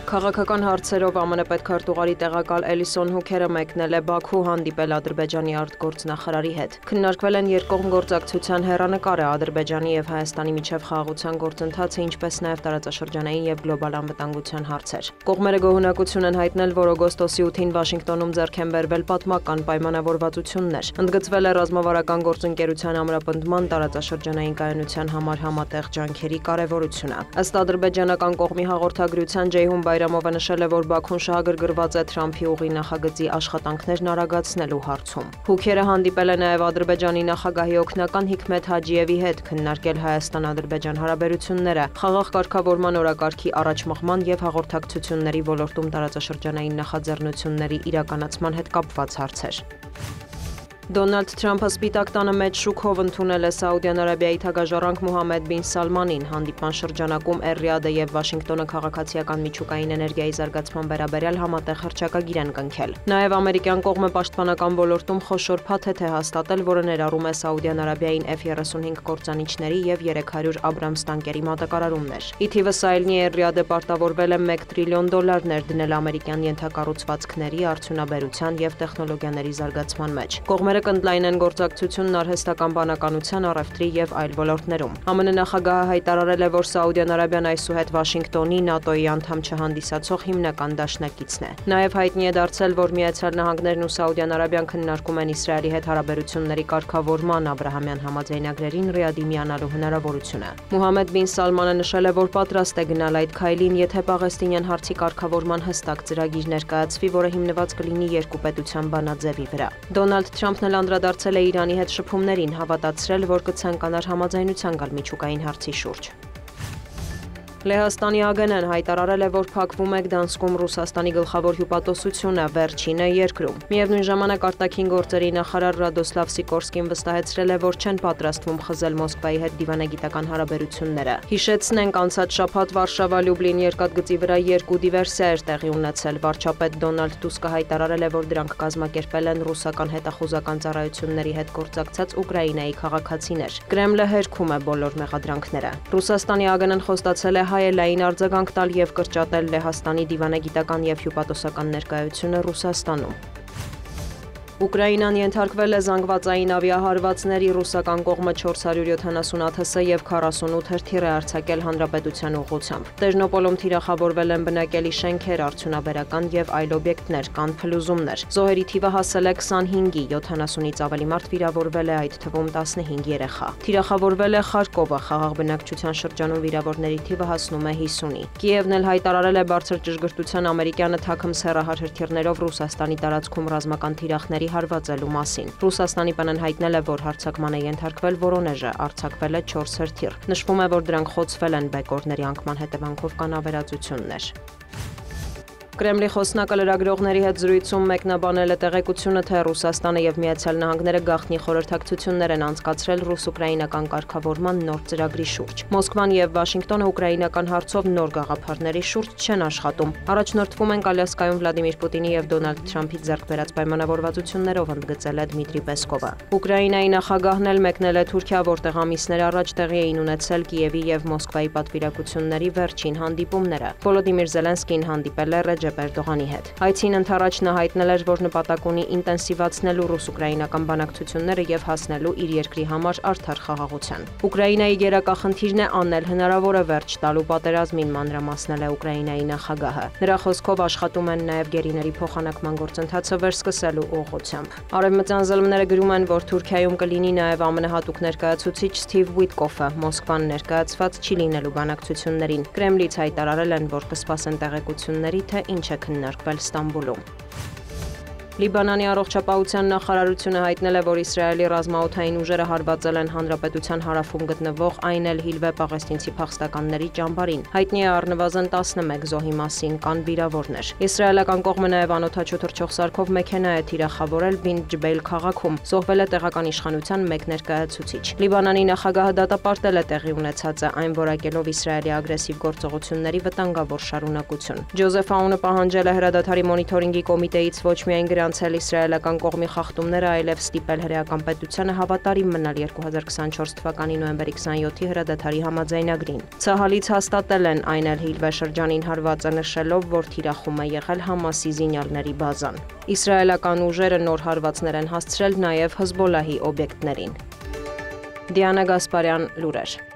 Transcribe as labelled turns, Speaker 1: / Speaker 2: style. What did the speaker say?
Speaker 1: Քաղաքական հարցերով ԱՄՆ պետքարտուղարի տեղակալ Էլիսոն Հուքերը մեկնել է Բաքու հանդիպել Ադրբեջանի արտգործնախարարի հետ։ Քննարկվել են երկկողմ գործակցության հեռանկարը, Ադրբեջանի եւ Հայաստանի միջև խաղաղության գործընթացը, ինչպես նաեւ տարածաշրջանային եւ գլոբալ անվտանգության հարցեր։ Կողմերը գոհունակություն են հայտնել, որ օգոստոսի 8-ին Վաշինգտոնում ձեռք են բերվել պատմական պայմանավորվածություններ։ Ընդգծվել է ռազմավարական գործընկերության ամրապնդման, տարածաշրջանային կայունության համար համատեղ ջանքերի կարևորությունը։ Ըստ ադրբեջանական կողմի հաղորդագրության Ջեյհուն Բայրամովը նշել է, որ Բաքուն շահագրգռված է Թրամփի ուղի նախագծի աշխատանքներն արագացնելու հարցում։ Հուքերը հանդիպել է նաև Ադրբեջանի նախագահի օգնական Հիքմեթ Հաջիևի հետ, քննարկել Հայաստան-Ադրբեջան հարաբերությունները, խաղաղ կարգավորման օրակարգի առաջմղման եւ հաղորդակցությունների ոլորտում տարածաշրջանային նախաձեռնությունների իրականացման հետ կապված հարցեր։ Դոնալդ Թրամփը Սպիտակ տանը մեծ շուքով ընդունել է Սաուդյան Արաբիայի թագաժառանգ Մոհամմեդ բին Սալմանին, հանդիպման շրջանակում Էրիադը եւ Վաշինգտոնը քաղաքացիական միջուկային էներգիայի զարգացման վերաբերյալ համատեղ հռչակագիր են կնքել։ Նաեւ ամերիկյան կողմը պաշտպանական ոլորտում խոշոր փաթեթ է հաստատել, որը ներառում է Սաուդյան Արաբիային F-35 կործանիչների եւ 300 Աբրամս տանկերի մատակարարումներ։ Ի թիվս այլնի Էրիադը պարտավորվել է $1 տրիլիոն ներդնել ամերիկյան ենթակառուցվածքների, արդյունաբերության եւ տեխնոլոգիաների զարգացման մեջ։ Կընդլայնեն գործակցությունն արհեստական բանականության, առևտրի եւ այլ ոլորտներում։ ԱՄՆ նախագահը հայտարարել է, որ Սաուդյան Արաբիան այսուհետ Վաշինգտոնի ՆԱՏՕ-ի անդամ չհանդիսացող հիմնական դաշնակիցն է։ Նաեւ հայտնի է դարձել, որ Միացյալ Նահանգներն ու Սաուդյան Արաբիան քննարկում են Իսրայելի հետ հարաբերությունների կարգավորման Աբրահամյան համաձայնագրերին Ռիադի միանալու հնարավորությունը։ Մոհամմեդ բին Սալմանը նշել է, որ պատրաստ է գնալ այդ քայլին, եթե Պաղեստինյան հարցի կարգավորման հստակ ծրագիր ներկայացվի, որը հիմնված կլինի երկու պետության բանաձևի վրա։ Դոնալդ Թրամփն անդրադարձել է Իրանի հետ շփումներին, հավատացրել, որ կցանկանար համաձայնության գալ միջուկային հարցի շուրջ։ Լեհաստանի ԱԳՆ-ն հայտարարել է, որ փակվում է Գդանսկում Ռուսաստանի գլխավոր հյուպատոսությունը, վերջինը երկրում։ Միևնույն ժամանակ արտաքին գործերի նախարար Ռադոսլավ Սիկորսկին վստահեցրել է, որ չեն պատրաստվում խզել Մոսկվայի հետ դիվանագիտական հարաբերությունները։ Հիշեցնենք, անցած շաբաթ Վարշավա-Լյուբլին երկաթգծի վրա 2 դիվերսիա էր տեղի ունեցել։ Վարչապետ Դոնալդ Տուսկը հայտարարել է, որ դրանք կազմակերպել են ռուսական հետախուզական ծառայությունների հետ գործակցած Ուկրաինայի քաղաքացիներ։ Կրեմլը հերքում է բոլոր մեղադրանքները։ Ռուսաստանի ԱԳՆ-ն խոստացել է հայելային արձագանք տալ եւ կրճատել Լեհաստանի դիվանագիտական եւ հյուպատոսական ներկայությունը Ռուսաստանում։ Ուկրաինան ենթարկվել է զանգվածային ավիահարվածների, ռուսական կողմը 470 ԱԹՍ եւ 48 հրթիռ է արձակել հանրապետության ուղղությամբ։ Տերնոպոլում թիրախավորվել են բնակելի շենքեր, արդյունաբերական եւ այլ օբյեկտներ, կան փլուզումներ։ Զոհերի թիվը հասել է 25-ի, 70-ից ավելի մարդ վիրավորվել է, այդ թվում 15 երեխա։ Թիրախավորվել է Խարկովը, խաղաղ բնակչության շրջանում վիրավորների թիվը հասնում է 50-ի։ Կիևն էլ հայտարարել է բարձր ճշգրտության ամերիկյանը թաքմ սեռահար հրթիռներով Ռուսաստանի տարածքում ռազմական թիրախների հարվածելու մասին։ Ռուսաստանի ՊՆ-ն հայտնել է, որ հարձակման է ենթարկվել Վորոնեժը, արձակվել է 4 հրթիռ։ Նշվում է, որ դրանք խոցվել են բեկորների անկման հետևանքով կան ավերածություններ։ Կրեմլի խոսնակը լրագրողների հետ զրույցում մեկնաբանել է տեղեկությունը, թե Ռուսաստանը եւ Միացյալ Նահանգները գաղտնի խորհրդակցություններ են անցկացրել ռուս-ուկրաինական կարգավորման նոր ծրագրի շուրջ։ Մոսկվան եւ Վաշինգտոնը ուկրաինական հարցով նոր գաղափարների շուրջ չեն աշխատում։ Առաջնորդվում են Ալյասկայում Վլադիմիր Պուտինի եւ Դոնալդ Թրամփի ձեռք բերած պայմանավորվածություններով, ընդգծել է Դմիտրի Պեսկովը։ Ուկրաինայի նախագահն էլ մեկնել է Թուրքիա, որտեղ ամիսներ առաջ տեղի էին ունեցել Կիևի եւ Մոսկվայի պատվիրակությունների վերջին հանդիպումները։ Վոլոդիմիր Զելենսկին հանդիպել է Ռեջեփ Էրդողանի հետ։ Այցին ընդառաջ նա հայտնել էր, որ նպատակ ունի ինտենսիվացնելու ռուս-ուկրաինական բանակցությունները եւ հասնելու իր երկրի համար արդար խաղաղության։ Ուկրաինայի գերակա խնդիրն է անել հնարավորը վերջ տալու պատերազմին, մանրամասնել է Ուկրաինայի նախագահը։ Նրա խոսքով աշխատում են նաեւ գերիների փոխանակման գործընթացը վերսկսելու ուղղությամբ։ Արևմտյան ԶԼՄ-ները գրում են, որ Թուրքիայում կլինի նաեւ ԱՄՆ հատուկ ներկայացուցիչ Սթիվ Ուիտկոֆը, Մոսկվան ներկայացված չի լինելու բանակցություններին։ Կրեմլից հայտարարել են, որ կսպասեն տեղեկությունների, թե ինչ է քննարկվել Ստամբուլում։ Լիբանանի առողջապահության նախարարությունը հայտնել է, որ Իսրայելի ռազմաօդային ուժերը հարվածել են հանրապետության հարավում գտնվող Այն Էլ-Հիլվե պաղեստինցի փախստականների ճամբարին։ Հայտնի է առնվազն 11 զոհի մասին, կան վիրավորներ։ Իսրայելական կողմը նաև անօդաչու թռչող սարքով մեքենա է թիրախավորել Բինտ Ջբեյլ քաղաքում։ Զոհվել է տեղական իշխանության մեկ ներկայացուցիչ։ Լիբանանի նախագահը դատապարտել է տեղի ունեցածը, այն որակելով Իսրայելի ագրեսիվ գործողությունների վտանգավոր շարունակություն։ Ջոզեֆ Աունը պահանջել է հրադադարի մոնիթորինգի կոմիտեից ոչ միայն վերանցել իսրայելական կողմի խախտումները, այլև ստիպել հրեական պետությանը հավատարիմ մնալ 2024 թվականի նոյեմբերի 27-ի հրադադարի համաձայնագրին։ ՑՀ-ից հաստատել են այն էլ Հիլվե շրջանին հարվածը, նշելով, որ թիրախում է եղել Համասի զինյալների բազան։ Իսրայելական ուժերը նոր հարվածներ են հասցրել նաև Հզբոլլահի օբյեկտներին։ Դիանա Գասպարյան, լուրեր։